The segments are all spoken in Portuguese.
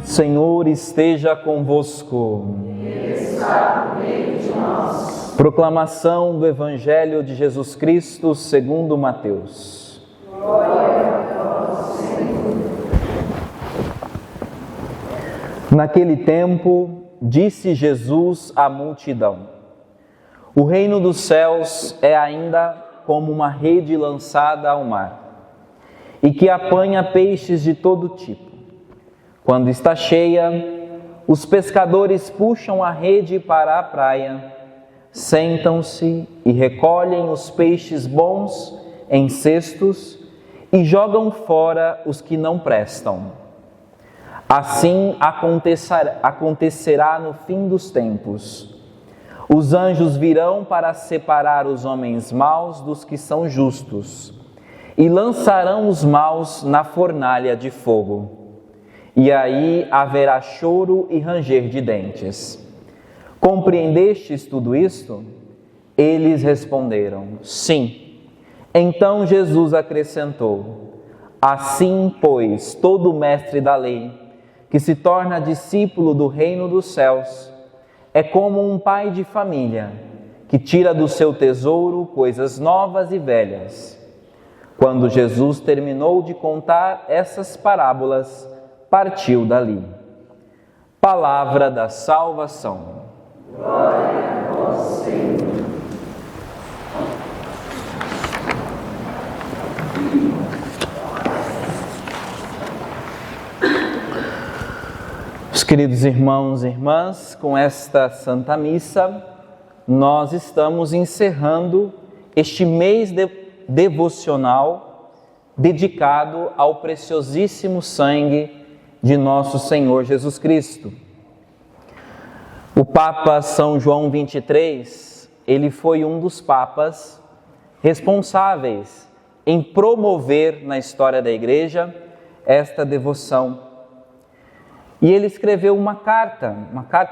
Senhor esteja convosco. Ele está no meio de nós. Proclamação do Evangelho de Jesus Cristo segundo Mateus. Glória a vós, Senhor. Naquele tempo, disse Jesus à multidão: O reino dos céus é ainda como uma rede lançada ao mar, e que apanha peixes de todo tipo. Quando está cheia, os pescadores puxam a rede para a praia, sentam-se e recolhem os peixes bons em cestos e jogam fora os que não prestam. Assim acontecerá no fim dos tempos. Os anjos virão para separar os homens maus dos que são justos e lançarão os maus na fornalha de fogo. E aí haverá choro e ranger de dentes. Compreendestes tudo isto? Eles responderam: Sim. Então Jesus acrescentou: Assim, pois, todo mestre da lei, que se torna discípulo do reino dos céus, é como um pai de família, que tira do seu tesouro coisas novas e velhas. Quando Jesus terminou de contar essas parábolas, partiu dali. Palavra da salvação. Glória a vós, Senhor. Os queridos irmãos e irmãs, com esta Santa Missa, nós estamos encerrando este mês devocional dedicado ao preciosíssimo sangue de nosso Senhor Jesus Cristo. O Papa São João XXIII, ele foi um dos papas responsáveis em promover na história da Igreja esta devoção. E ele escreveu uma carta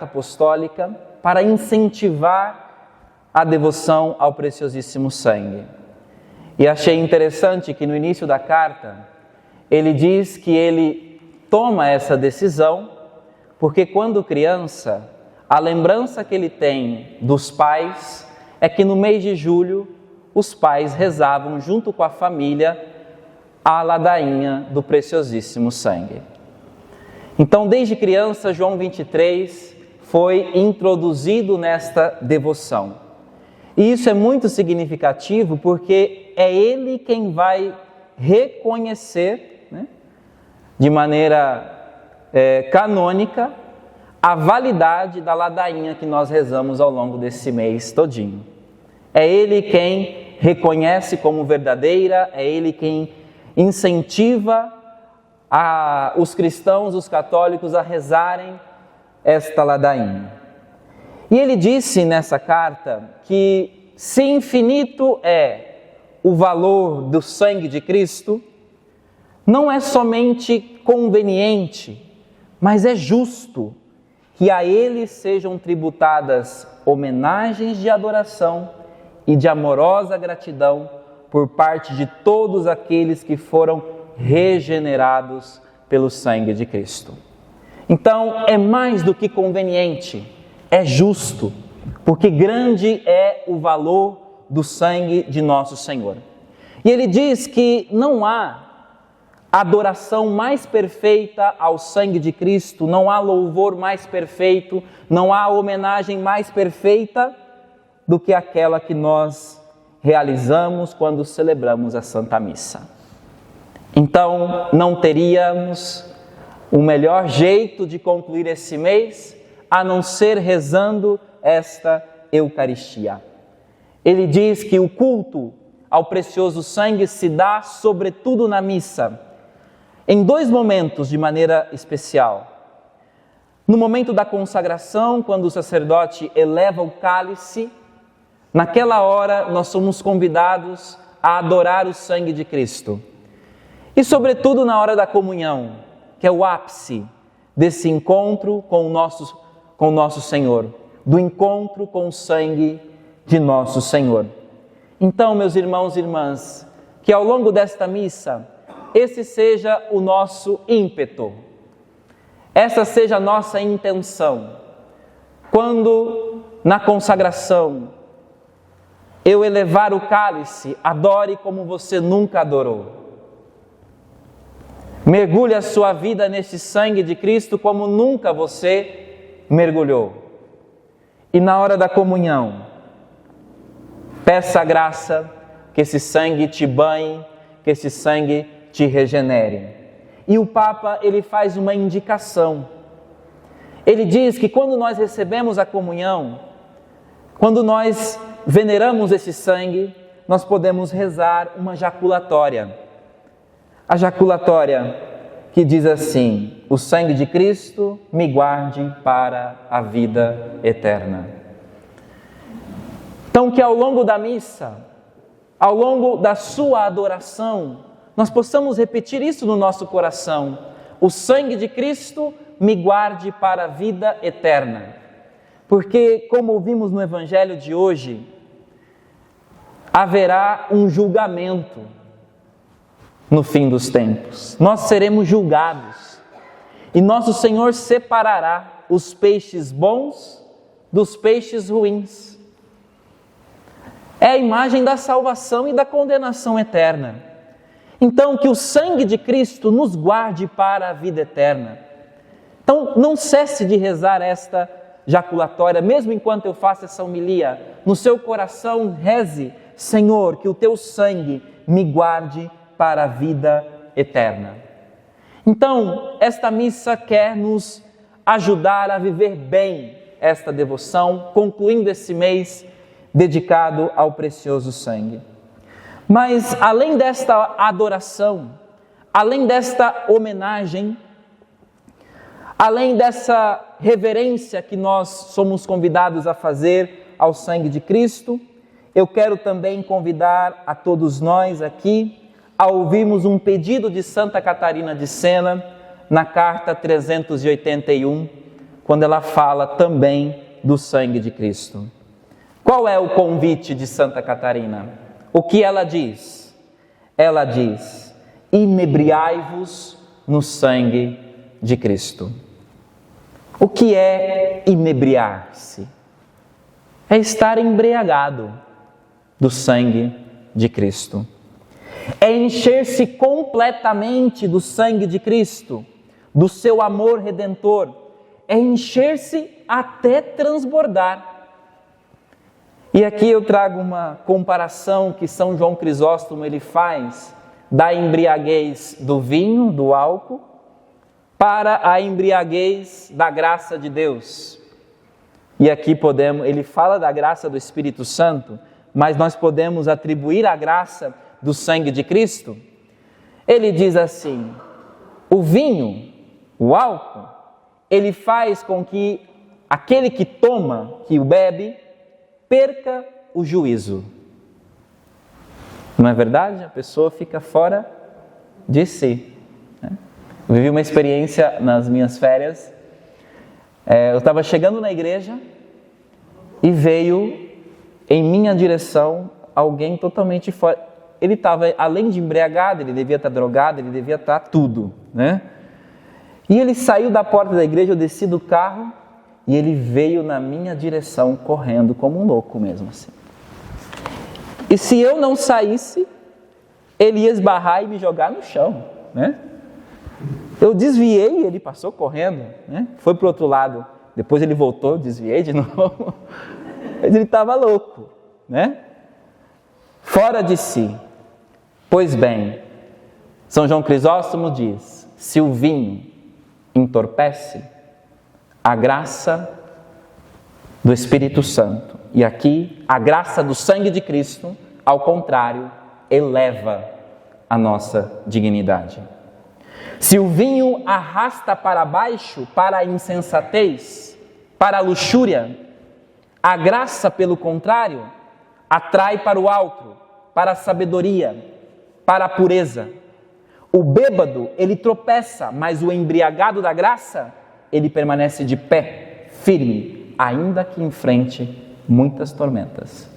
apostólica para incentivar a devoção ao preciosíssimo sangue. E achei interessante que no início da carta, ele diz que ele toma essa decisão porque quando criança, a lembrança que ele tem dos pais é que no mês de julho, os pais rezavam junto com a família a ladainha do preciosíssimo sangue. Então, desde criança, João 23 foi introduzido nesta devoção. E isso é muito significativo porque é ele quem vai reconhecer, de maneira canônica, a validade da ladainha que nós rezamos ao longo desse mês todinho. É ele quem reconhece como verdadeira, é ele quem incentiva os cristãos, os católicos, a rezarem esta ladainha. E ele disse nessa carta que se infinito é o valor do sangue de Cristo, não é somente conveniente, mas é justo que a ele sejam tributadas homenagens de adoração e de amorosa gratidão por parte de todos aqueles que foram regenerados pelo sangue de Cristo. Então, é mais do que conveniente, é justo, porque grande é o valor do sangue de nosso Senhor. E ele diz que não há adoração mais perfeita ao sangue de Cristo, não há louvor mais perfeito, não há homenagem mais perfeita do que aquela que nós realizamos quando celebramos a Santa Missa. Então, não teríamos o melhor jeito de concluir esse mês a não ser rezando esta Eucaristia. Ele diz que o culto ao precioso sangue se dá sobretudo na missa, em dois momentos de maneira especial. No momento da consagração, quando o sacerdote eleva o cálice, naquela hora nós somos convidados a adorar o sangue de Cristo. E sobretudo na hora da comunhão, que é o ápice desse encontro com o nosso Senhor, do encontro com o sangue de nosso Senhor. Então, meus irmãos e irmãs, que ao longo desta missa, esse seja o nosso ímpeto. essa seja a nossa intenção. Quando na consagração eu elevar o cálice, adore como você nunca adorou. Mergulhe a sua vida neste sangue de Cristo como nunca você mergulhou. E na hora da comunhão, peça a graça que esse sangue te banhe, que esse sangue te regenere. E o Papa, ele faz uma indicação. Ele diz que quando nós recebemos a comunhão, quando nós veneramos esse sangue, nós podemos rezar uma jaculatória. A jaculatória que diz assim: o sangue de Cristo me guarde para a vida eterna. Então, que ao longo da missa, ao longo da sua adoração, nós possamos repetir isso no nosso coração: o sangue de Cristo me guarde para a vida eterna. Porque, como ouvimos no Evangelho de hoje, haverá um julgamento no fim dos tempos. Nós seremos julgados e nosso Senhor separará os peixes bons dos peixes ruins. É a imagem da salvação e da condenação eterna. Então, que o sangue de Cristo nos guarde para a vida eterna. Então, não cesse de rezar esta jaculatória, mesmo enquanto eu faço essa homilia. No seu coração, reze: Senhor, que o teu sangue me guarde para a vida eterna. Então, esta missa quer nos ajudar a viver bem esta devoção, concluindo esse mês dedicado ao precioso sangue. Mas, além desta adoração, além desta homenagem, além dessa reverência que nós somos convidados a fazer ao sangue de Cristo, eu quero também convidar a todos nós aqui a ouvirmos um pedido de Santa Catarina de Sena na carta 381, quando ela fala também do sangue de Cristo. Qual é o convite de Santa Catarina? O que ela diz? Ela diz: inebriai-vos no sangue de Cristo. O que é inebriar-se? É estar embriagado do sangue de Cristo. É encher-se completamente do sangue de Cristo, do seu amor redentor. É encher-se até transbordar. E aqui eu trago uma comparação que São João Crisóstomo ele faz da embriaguez do vinho, do álcool, para a embriaguez da graça de Deus. E aqui ele fala da graça do Espírito Santo, mas nós podemos atribuir a graça do sangue de Cristo. Ele diz assim: o vinho, o álcool, ele faz com que aquele que toma, que o bebe, perca o juízo. Não é verdade? A pessoa fica fora de si. Eu vivi uma experiência nas minhas férias. Eu estava chegando na igreja e veio em minha direção alguém totalmente fora. Ele estava, além de embriagado, ele devia estar drogado, ele devia estar tudo, né? E ele saiu da porta da igreja, eu desci do carro e ele veio na minha direção correndo como um louco mesmo assim. E se eu não saísse, ele ia esbarrar e me jogar no chão, né? Eu desviei, ele passou correndo, né? Foi para o outro lado. Depois ele voltou, eu desviei de novo. Mas ele estava louco, né? Fora de si. Pois bem, São João Crisóstomo diz: se o vinho entorpece, a graça do Espírito Santo, e aqui a graça do sangue de Cristo, ao contrário, eleva a nossa dignidade. Se o vinho arrasta para baixo, para a insensatez, para a luxúria, a graça, pelo contrário, atrai para o alto, para a sabedoria, para a pureza. O bêbado, ele tropeça, mas o embriagado da graça, ele permanece de pé, firme, ainda que enfrente muitas tormentas.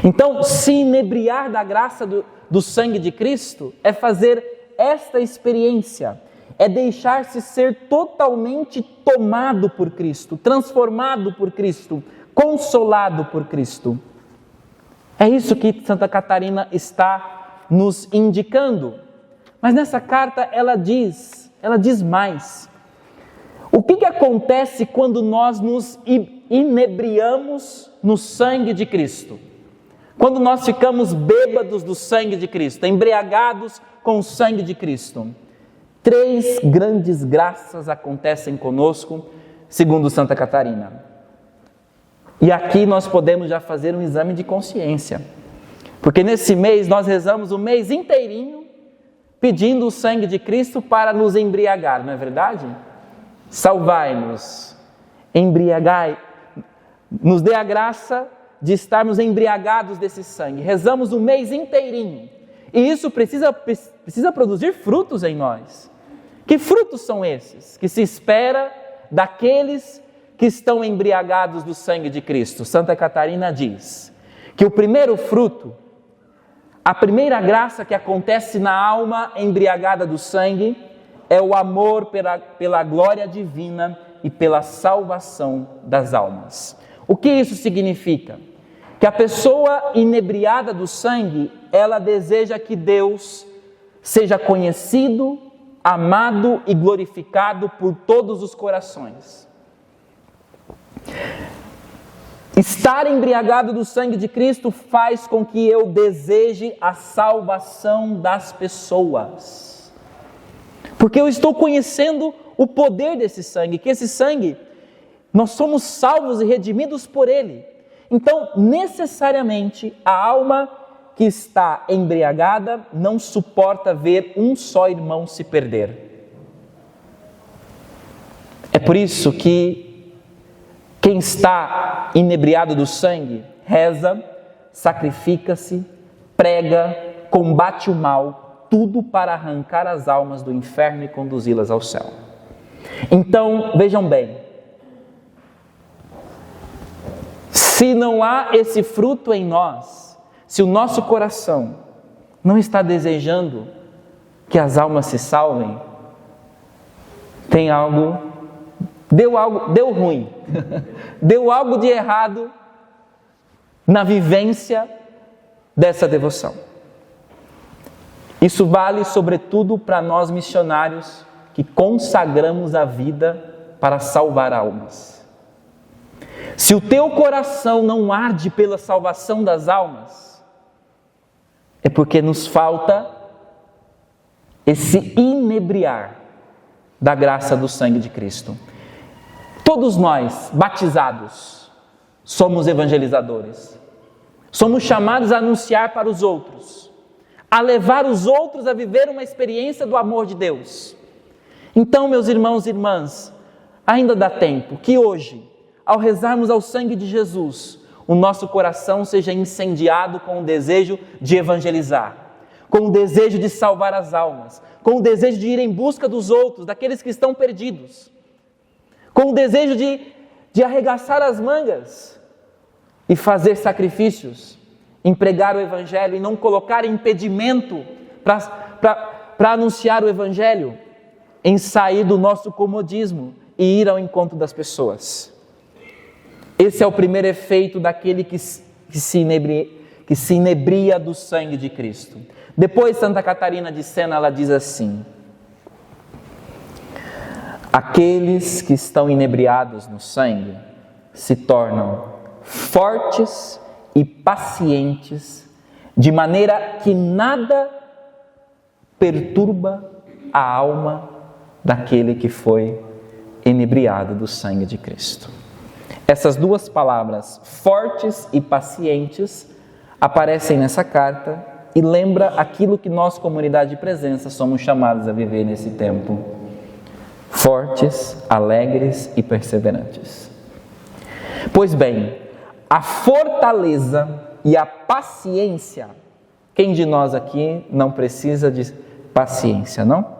Então, se inebriar da graça do sangue de Cristo é fazer esta experiência, é deixar-se ser totalmente tomado por Cristo, transformado por Cristo, consolado por Cristo. É isso que Santa Catarina está nos indicando. Mas nessa carta ela diz mais. O que acontece quando nós nos inebriamos no sangue de Cristo? Quando nós ficamos bêbados do sangue de Cristo, embriagados com o sangue de Cristo? 3 grandes graças acontecem conosco, segundo Santa Catarina. E aqui nós podemos já fazer um exame de consciência, porque nesse mês nós rezamos o mês inteirinho pedindo o sangue de Cristo para nos embriagar, não é verdade? Salvai-nos, embriagai, nos dê a graça de estarmos embriagados desse sangue. Rezamos o mês inteirinho, e isso precisa produzir frutos em nós. Que frutos são esses que se espera daqueles que estão embriagados do sangue de Cristo? Santa Catarina diz que o primeiro fruto, a primeira graça que acontece na alma embriagada do sangue, é o amor pela glória divina e pela salvação das almas. O que isso significa? Que a pessoa inebriada do sangue, ela deseja que Deus seja conhecido, amado e glorificado por todos os corações. Estar embriagado do sangue de Cristo faz com que eu deseje a salvação das pessoas, porque eu estou conhecendo o poder desse sangue, que esse sangue, nós somos salvos e redimidos por ele. Então, necessariamente, a alma que está embriagada não suporta ver um só irmão se perder. É por isso que quem está inebriado do sangue reza, sacrifica-se, prega, combate o mal, tudo para arrancar as almas do inferno e conduzi-las ao céu. Então, vejam bem, se não há esse fruto em nós, se o nosso coração não está desejando que as almas se salvem, deu ruim, deu algo de errado na vivência dessa devoção. Isso vale sobretudo para nós missionários que consagramos a vida para salvar almas. Se o teu coração não arde pela salvação das almas, é porque nos falta esse inebriar da graça do sangue de Cristo. Todos nós, batizados, somos evangelizadores. Somos chamados a anunciar para os outros, a levar os outros a viver uma experiência do amor de Deus. Então, meus irmãos e irmãs, ainda dá tempo que hoje, ao rezarmos ao sangue de Jesus, o nosso coração seja incendiado com o desejo de evangelizar, com o desejo de salvar as almas, com o desejo de ir em busca dos outros, daqueles que estão perdidos, com o desejo de arregaçar as mangas e fazer sacrifícios, em pregar o Evangelho e não colocar impedimento para anunciar o Evangelho, em sair do nosso comodismo e ir ao encontro das pessoas. Esse é o primeiro efeito daquele que se inebria do sangue de Cristo. Depois, Santa Catarina de Sena, ela diz assim: aqueles que estão inebriados no sangue se tornam fortes e pacientes, de maneira que nada perturba a alma daquele que foi inebriado do sangue de Cristo. Essas duas palavras, fortes e pacientes, aparecem nessa carta e lembra aquilo que nós, comunidade de presença, somos chamados a viver nesse tempo. Fortes, alegres e perseverantes. Pois bem, a fortaleza e a paciência, quem de nós aqui não precisa de paciência, não?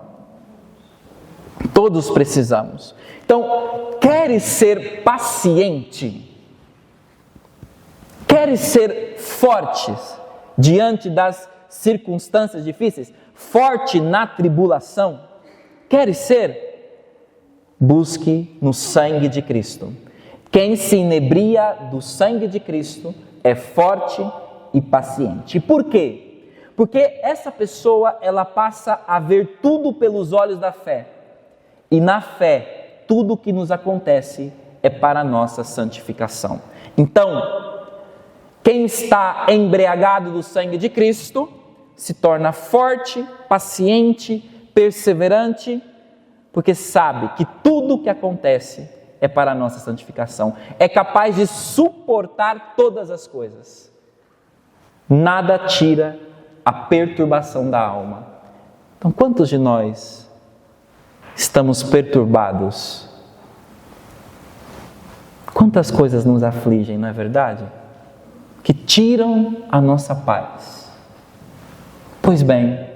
Todos precisamos. Então, queres ser paciente? Queres ser forte diante das circunstâncias difíceis? Forte na tribulação? Queres ser? Busque no sangue de Cristo. Quem se inebria do sangue de Cristo é forte e paciente. Por quê? Porque essa pessoa, ela passa a ver tudo pelos olhos da fé. E na fé, tudo o que nos acontece é para a nossa santificação. Então, quem está embriagado do sangue de Cristo se torna forte, paciente, perseverante, porque sabe que tudo o que acontece é para a nossa santificação. É capaz de suportar todas as coisas. Nada tira a perturbação da alma. Então, quantos de nós estamos perturbados? Quantas coisas nos afligem, não é verdade? Que tiram a nossa paz. Pois bem,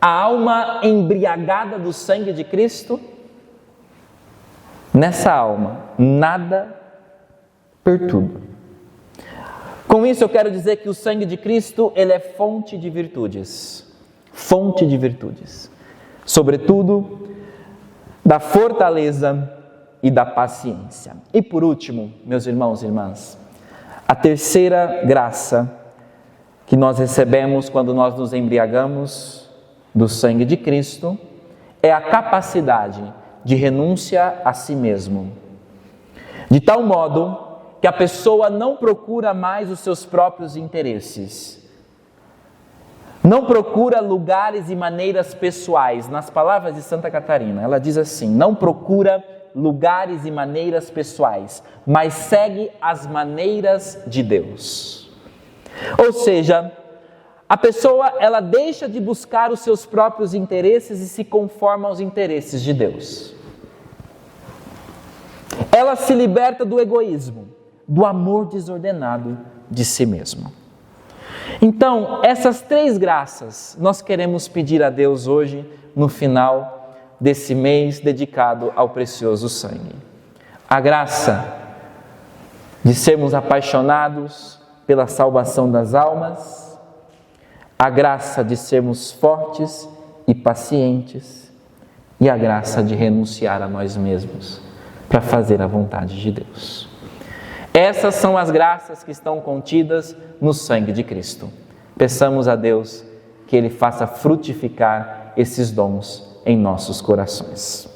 a alma embriagada do sangue de Cristo, nessa alma, nada perturba. Com isso eu quero dizer que o sangue de Cristo, ele é fonte de virtudes. Fonte de virtudes. Sobretudo, da fortaleza e da paciência. E por último, meus irmãos e irmãs, a terceira graça que nós recebemos quando nós nos embriagamos do sangue de Cristo é a capacidade de renúncia a si mesmo. De tal modo que a pessoa não procura mais os seus próprios interesses. Não procura lugares e maneiras pessoais. Nas palavras de Santa Catarina, ela diz assim: não procura lugares e maneiras pessoais, mas segue as maneiras de Deus. Ou seja, a pessoa, ela deixa de buscar os seus próprios interesses e se conforma aos interesses de Deus. Ela se liberta do egoísmo, do amor desordenado de si mesmo. Então, essas três graças nós queremos pedir a Deus hoje, no final desse mês dedicado ao precioso sangue. A graça de sermos apaixonados pela salvação das almas, a graça de sermos fortes e pacientes e a graça de renunciar a nós mesmos para fazer a vontade de Deus. Essas são as graças que estão contidas no sangue de Cristo. Peçamos a Deus que Ele faça frutificar esses dons em nossos corações.